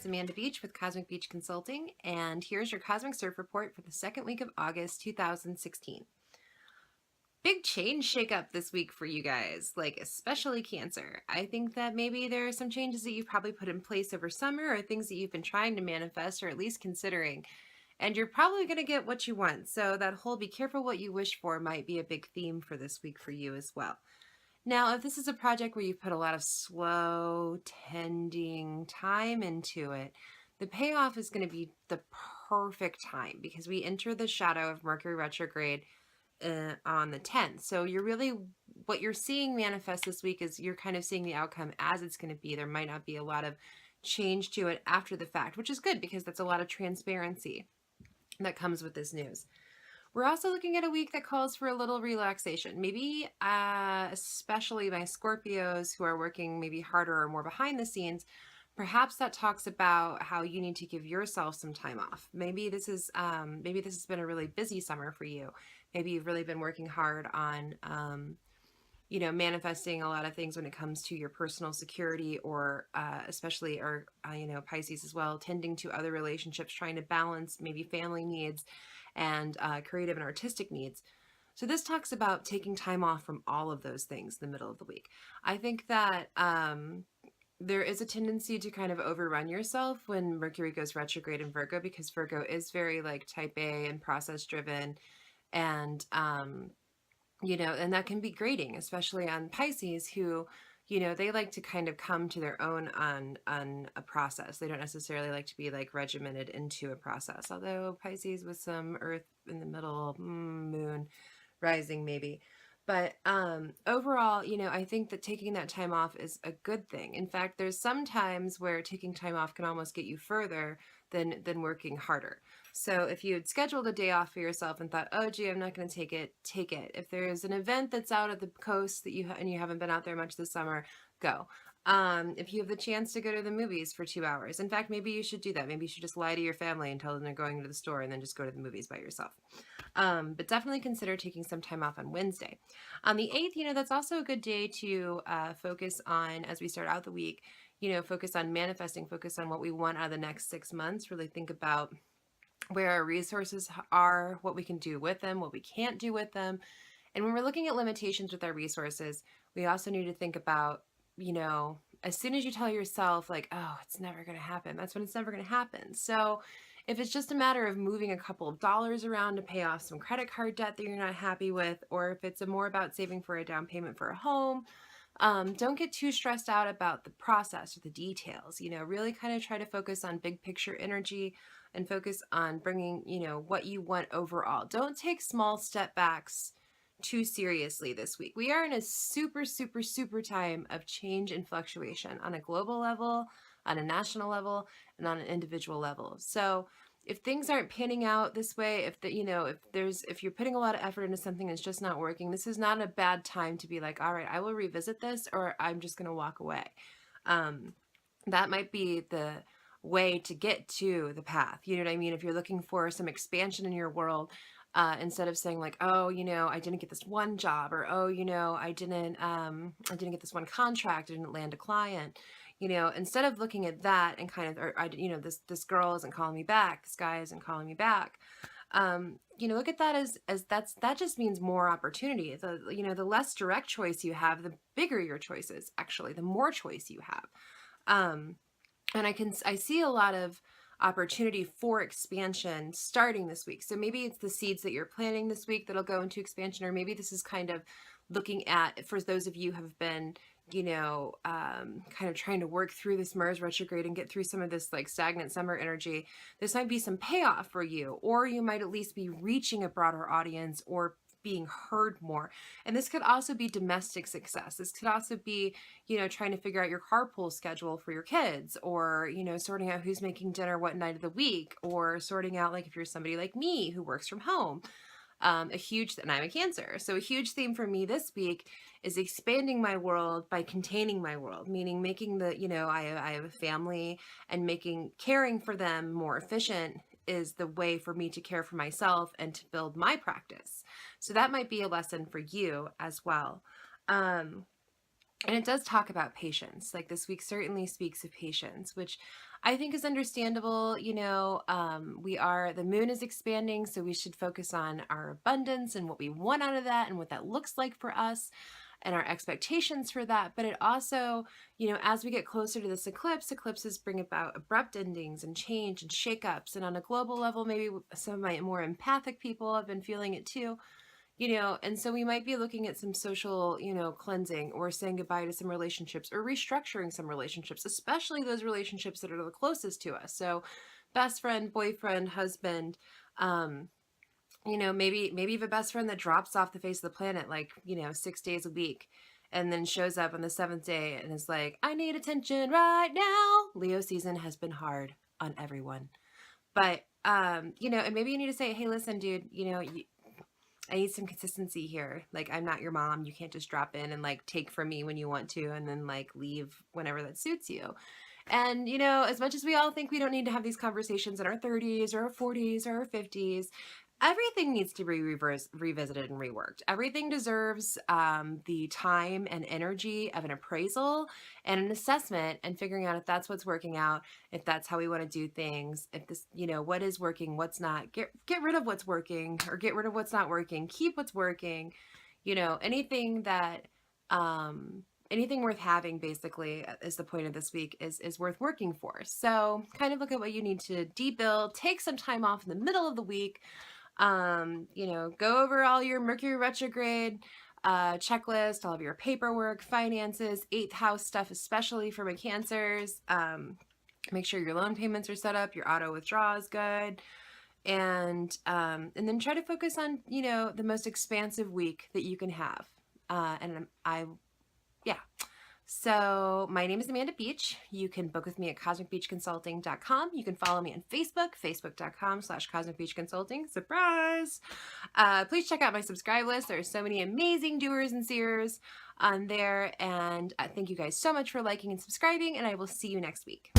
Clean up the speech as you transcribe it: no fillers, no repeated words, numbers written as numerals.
Amanda Beach with Cosmic Beach Consulting, and here's your Cosmic Surf Report for the second week of August 2016. Big change shakeup this week for you guys, like especially Cancer. I think that maybe there are some changes that you've probably put in place over summer or things that you've been trying to manifest or at least considering. And you're probably going to get what you want. So that whole be careful what you wish for might be a big theme for this week for you as well. Now, if this is a project where you've put a lot of slow, tending time into it, the payoff is going to be the perfect time because we enter the shadow of Mercury retrograde on the 10th. So what you're seeing manifest this week is you're kind of seeing the outcome as it's going to be. There might not be a lot of change to it after the fact, which is good because that's a lot of transparency that comes with this news. We're also looking at a week that calls for a little relaxation. Maybe especially my Scorpios who are working maybe harder or more behind the scenes, perhaps that talks about how you need to give yourself some time off. Maybe this has been a really busy summer for you. Maybe you've really been working hard on manifesting a lot of things when it comes to your personal security or especially Pisces as well, tending to other relationships, trying to balance maybe family needs and creative and artistic needs. So this talks about taking time off from all of those things in the middle of the week. I think that there is a tendency to kind of overrun yourself when Mercury goes retrograde in Virgo, because Virgo is very like type A and process driven, and and that can be grating, especially on Pisces who, they like to kind of come to their own on a process. They don't necessarily like to be like regimented into a process. Although Pisces with some Earth in the middle, Moon rising maybe. But overall, I think that taking that time off is a good thing. In fact, there's some times where taking time off can almost get you further than working harder. So if you had scheduled a day off for yourself and thought, oh gee, I'm not going to take it, take it. If there's an event that's out at the coast that you haven't been out there much this summer, go. If you have the chance to go to the movies for 2 hours, in fact, maybe you should do that. Maybe you should just lie to your family and tell them they're going to the store and then just go to the movies by yourself. But definitely consider taking some time off on Wednesday. On the 8th, that's also a good day to focus on, as we start out the week, focus on manifesting, focus on what we want out of the next 6 months, really think about where our resources are, what we can do with them, what we can't do with them. And when we're looking at limitations with our resources, we also need to think about, as soon as you tell yourself like, oh, it's never going to happen, that's when it's never going to happen. So if it's just a matter of moving a couple of dollars around to pay off some credit card debt that you're not happy with, or if it's more about saving for a down payment for a home, don't get too stressed out about the process or the details. Really kind of try to focus on big picture energy and focus on bringing, what you want overall. Don't take small step backs too seriously this week. We are in a super, super, super time of change and fluctuation on a global level, on a national level, and on an individual level. So if things aren't panning out this way, if you're putting a lot of effort into something that's just not working, this is not a bad time to be like, all right, I will revisit this, or I'm just going to walk away. That might be the way to get to the path. You know what I mean? If you're looking for some expansion in your world, instead of saying like, oh, I didn't get this one job, or oh, I didn't get this one contract, I didn't land a client. Instead of looking at that and kind of, or this girl isn't calling me back, this guy isn't calling me back. Look at that as that just means more opportunity. The less direct choice you have, the bigger your choice is, actually, the more choice you have. And I see a lot of opportunity for expansion starting this week. So maybe it's the seeds that you're planting this week that'll go into expansion, or maybe this is kind of looking at, for those of you who have been, kind of trying to work through this Mars retrograde and get through some of this like stagnant summer energy. This might be some payoff for you, or you might at least be reaching a broader audience or being heard more. And this could also be domestic success. This could also be, trying to figure out your carpool schedule for your kids, or, sorting out who's making dinner what night of the week, or sorting out, like, if you're somebody like me who works from home. And I'm a Cancer. So a huge theme for me this week is expanding my world by containing my world, meaning making I have a family, and caring for them more efficient is the way for me to care for myself and to build my practice. So that might be a lesson for you as well. And it does talk about patience. Like, this week certainly speaks of patience, which I think is understandable. The moon is expanding, so we should focus on our abundance and what we want out of that and what that looks like for us and our expectations for that. But it also, as we get closer to this eclipse, eclipses bring about abrupt endings and change and shakeups. And on a global level, maybe some of my more empathic people have been feeling it too. And so we might be looking at some social, cleansing, or saying goodbye to some relationships, or restructuring some relationships, especially those relationships that are the closest to us. So best friend, boyfriend, husband, maybe you have a best friend that drops off the face of the planet, like, 6 days a week, and then shows up on the seventh day and is like, I need attention right now. Leo season has been hard on everyone. But, and maybe you need to say, hey, listen, dude, I need some consistency here. Like, I'm not your mom. You can't just drop in and like take from me when you want to and then like leave whenever that suits you. And, as much as we all think we don't need to have these conversations in our 30s or our 40s or our 50s, everything needs to be revisited and reworked. Everything deserves the time and energy of an appraisal and an assessment, and figuring out if that's what's working out, if that's how we want to do things, if this, what is working, what's not. Get rid of what's working, or get rid of what's not working. Keep what's working. Anything that anything worth having, basically, is the point of this week, is worth working for. So kind of look at what you need to debuild. Take some time off in the middle of the week. Go over all your Mercury retrograde checklist, all of your paperwork, finances, 8th house stuff, especially for my Cancers. Make sure your loan payments are set up, your auto withdrawal is good, and then try to focus on the most expansive week that you can have. Yeah. So my name is Amanda Beach. You can book with me at cosmicbeachconsulting.com. You can follow me on Facebook, facebook.com/cosmicbeachconsulting. Surprise! Please check out my subscribe list. There are so many amazing doers and seers on there. And thank you guys so much for liking and subscribing, and I will see you next week.